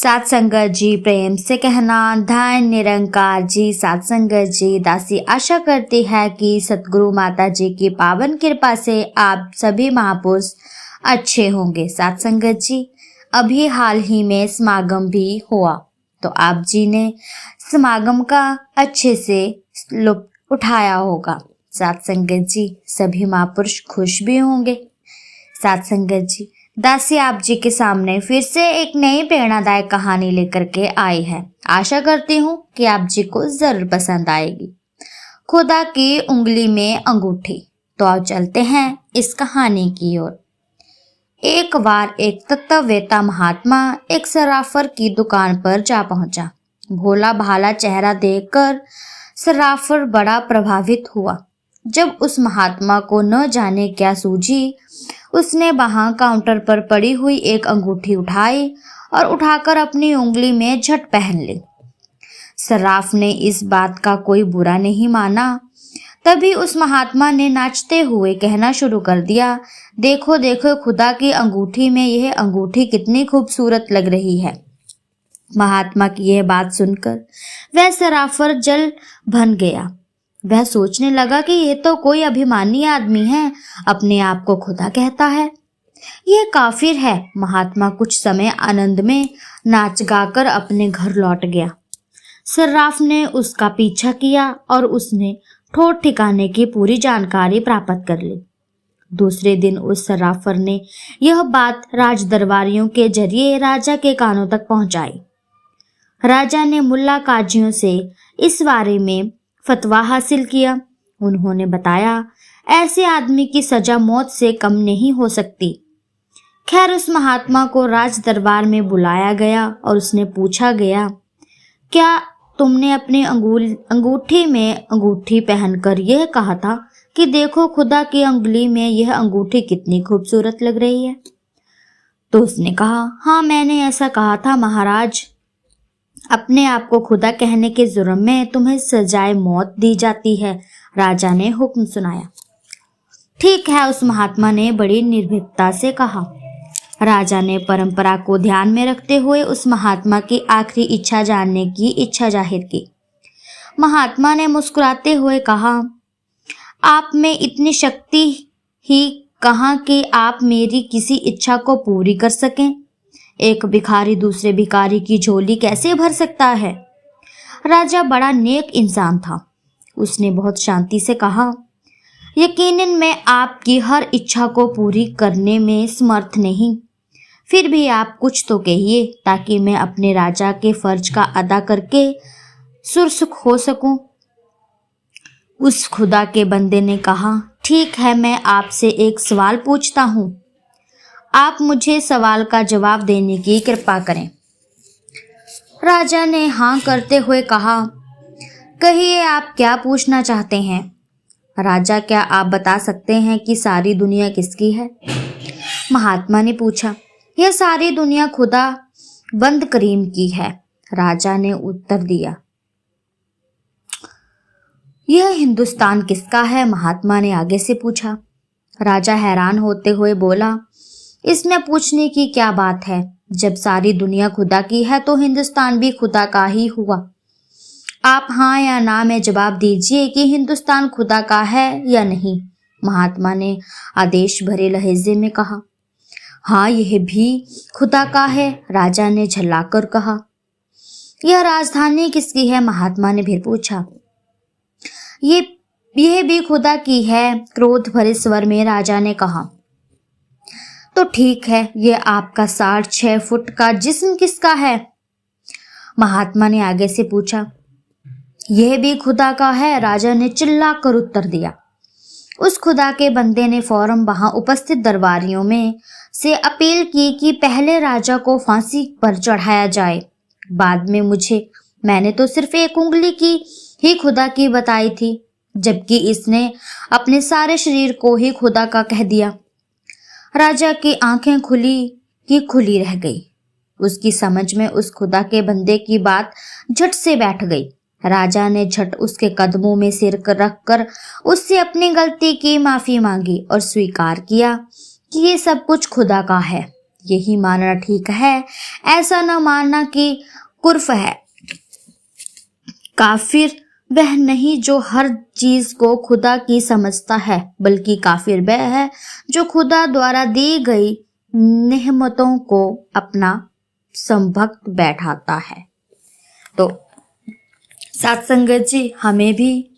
सात संगत जी प्रेम से कहना, धन निरंकार जी। सात संगत जी, दासी आशा करती है कि सतगुरु माता जी की पावन कृपा से आप सभी महापुरुष अच्छे होंगे। सात संगत जी, अभी हाल ही में समागम भी हुआ तो आप जी ने समागम का अच्छे से लुत्फ उठाया होगा। सात संगत जी, सभी महापुरुष खुश भी होंगे। सात संगत जी, दासी आप जी के सामने फिर से एक नई प्रेरणादायक कहानी लेकर के आई है। आशा करती हूँ कि आप जी को जरूर पसंद आएगी। खुदा की उंगली में अंगूठी। तो आओ चलते हैं इस कहानी की ओर। एक बार एक तत्ववेता महात्मा एक सराफर की दुकान पर जा पहुंचा। भोला भाला चेहरा देखकर सराफर बड़ा प्रभावित हुआ। जब उस महात्मा को न जाने क्या सूझी, उसने वहां काउंटर पर पड़ी हुई एक अंगूठी उठाई और उठाकर अपनी उंगली में झट पहन ली। सराफ ने इस बात का कोई बुरा नहीं माना। तभी उस महात्मा ने नाचते हुए कहना शुरू कर दिया, देखो देखो, खुदा की अंगूठी में यह अंगूठी कितनी खूबसूरत लग रही है। महात्मा की यह बात सुनकर वह सराफर जल भन गया। वह सोचने लगा कि यह तो कोई अभिमानी आदमी है, अपने आप को खुदा कहता है। यह काफिर है। महात्मा कुछ समय आनंद में नाच गाकर अपने घर लौट गया। सर्राफ ने उसका पीछा किया और उसने ठोर ठिकाने की पूरी जानकारी प्राप्त कर ली। दूसरे दिन उस सर्राफर ने यह बात राज दरबारियों के जरिए राजा के कानों तक पहुंचाई। राजा ने मुल्ला काजियों से इस बारे में फतवा हासिल किया। उन्होंने बताया, ऐसे आदमी की सजा मौत से कम नहीं हो सकती। खैर, उस महात्मा को राज दरबार में बुलाया गया और उसने पूछा गया, क्या तुमने अपनी अंगूठी में अंगूठी पहनकर यह कहा था कि देखो खुदा की उंगली में यह अंगूठी कितनी खूबसूरत लग रही है? तो उसने कहा, हाँ, मैंने ऐसा कहा था महाराज। अपने आप को खुदा कहने के जुर्म में तुम्हें सजाए मौत दी जाती है। राजा ने हुक्म सुनाया। ठीक है, उस महात्मा ने बड़ी निर्भीकता से कहा। राजा ने परंपरा को ध्यान में रखते हुए उस महात्मा की आखिरी इच्छा जानने की इच्छा जाहिर की। महात्मा ने मुस्कुराते हुए कहा, आप में इतनी शक्ति ही कहाँ कि आप मेरी किसी इच्छा को पूरी कर सकें? एक भिखारी दूसरे भिखारी की झोली कैसे भर सकता है? राजा बड़ा नेक इंसान था। उसने बहुत शांति से कहा, यकीनन मैं आपकी हर इच्छा को पूरी करने में समर्थ नहीं, फिर भी आप कुछ तो कहिए ताकि मैं अपने राजा के फर्ज का अदा करके सुरसुख हो सकूं। उस खुदा के बंदे ने कहा, ठीक है, मैं आपसे एक सवाल पूछता हूं, आप मुझे सवाल का जवाब देने की कृपा करें। राजा ने हाँ करते हुए कहा, कहिए आप क्या पूछना चाहते हैं? राजा, क्या आप बता सकते हैं कि सारी दुनिया किसकी है? महात्मा ने पूछा, यह सारी दुनिया खुदा बंद करीम की है। राजा ने उत्तर दिया, यह हिंदुस्तान किसका है? महात्मा ने आगे से पूछा। राजा हैरान होते हुए बोला, इसमें पूछने की क्या बात है? जब सारी दुनिया खुदा की है तो हिंदुस्तान भी खुदा का ही हुआ। आप हाँ या ना में जवाब दीजिए कि हिंदुस्तान खुदा का है या नहीं। महात्मा ने आदेश भरे लहजे में कहा, हाँ, यह भी खुदा का है। राजा ने झल्लाकर कहा, यह राजधानी किसकी है? महात्मा ने फिर पूछा, यह भी खुदा की है। क्रोध भरे स्वर में राजा ने कहा, तो ठीक है, यह आपका 6.5 फुट का जिस्म किसका है? महात्मा ने आगे से पूछा, यह भी खुदा का है। राजा ने चिल्लाकर उत्तर दिया। उस खुदा के बंदे ने फौरन वहां उपस्थित दरबारियों में से अपील की कि पहले राजा को फांसी पर चढ़ाया जाए, बाद में मुझे। मैंने तो सिर्फ एक उंगली की ही खुदा की बताई थी, जबकि इसने अपने सारे शरीर को ही खुदा का कह दिया। राजा की आंखें खुली रह गई। उसकी समझ में उस खुदा के बंदे की बात झट से बैठ गई। राजा ने झट उसके कदमों में सिर रखकर उससे अपनी गलती की माफी मांगी और स्वीकार किया कि ये सब कुछ खुदा का है। यही मानना ठीक है, ऐसा न मानना कि कुर्फ है। काफिर वह नहीं जो हर चीज को खुदा की समझता है, बल्कि काफिर वह है जो खुदा द्वारा दी गई नेमतों को अपना समभक्त बैठाता है। तो साथ संगत जी, हमें भी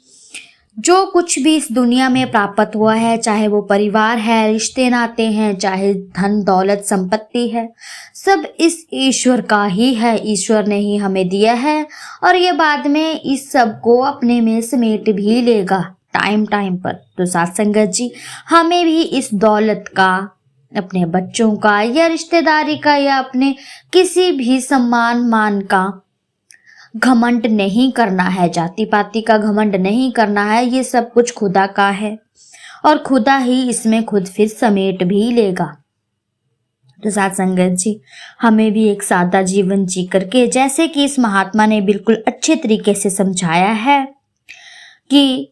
जो कुछ भी इस दुनिया में प्राप्त हुआ है, चाहे वो परिवार है, रिश्ते नाते हैं, चाहे धन दौलत संपत्ति है, सब इस ईश्वर का ही है। ईश्वर ने ही हमें दिया है और ये बाद में इस सब को अपने में समेट भी लेगा टाइम पर। तो साथ संगत जी, हमें भी इस दौलत का, अपने बच्चों का या रिश्तेदारी का या अपने किसी भी सम्मान मान का घमंड नहीं करना है, जाति पाति का घमंड नहीं करना है। ये सब कुछ खुदा का है और खुदा ही इसमें खुद फिर समेट भी लेगा। तो साथ संगत जी, हमें भी एक सादा जीवन जी करके, जैसे कि इस महात्मा ने बिल्कुल अच्छे तरीके से समझाया है कि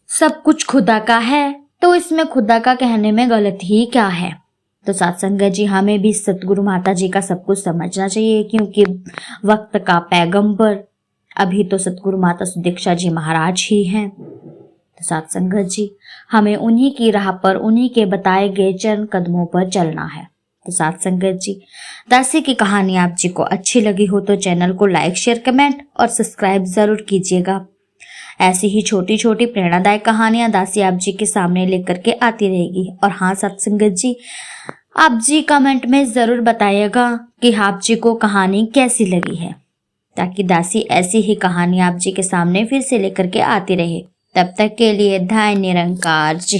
सब कुछ खुदा का है, तो इसमें खुदा का कहने में गलत ही क्या है। तो साथ संगत जी, हमें भी सतगुरु माता जी का सब कुछ समझना चाहिए, क्योंकि वक्त का पैगंबर अभी तो सतगुरु माता सुदीक्षा जी महाराज ही हैं। तो साथ संगत जी, हमें उन्हीं की राह पर, उन्हीं के बताए गए चरण कदमों पर चलना है। तो साथ संगत जी, दासी की कहानी आप जी को अच्छी लगी हो तो चैनल को लाइक, शेयर, कमेंट और सब्सक्राइब जरूर कीजिएगा। ऐसी ही छोटी छोटी प्रेरणादायक कहानियां दासी आप जी के सामने लेकर के आती रहेगी। और हाँ साथ संगत जी, आप जी कमेंट में जरूर बताइएगा कि आप जी को कहानी कैसी लगी है, ताकि दासी ऐसी ही कहानी आप जी के सामने फिर से लेकर के आती रहे। तब तक के लिए धन्य निरंकार जी।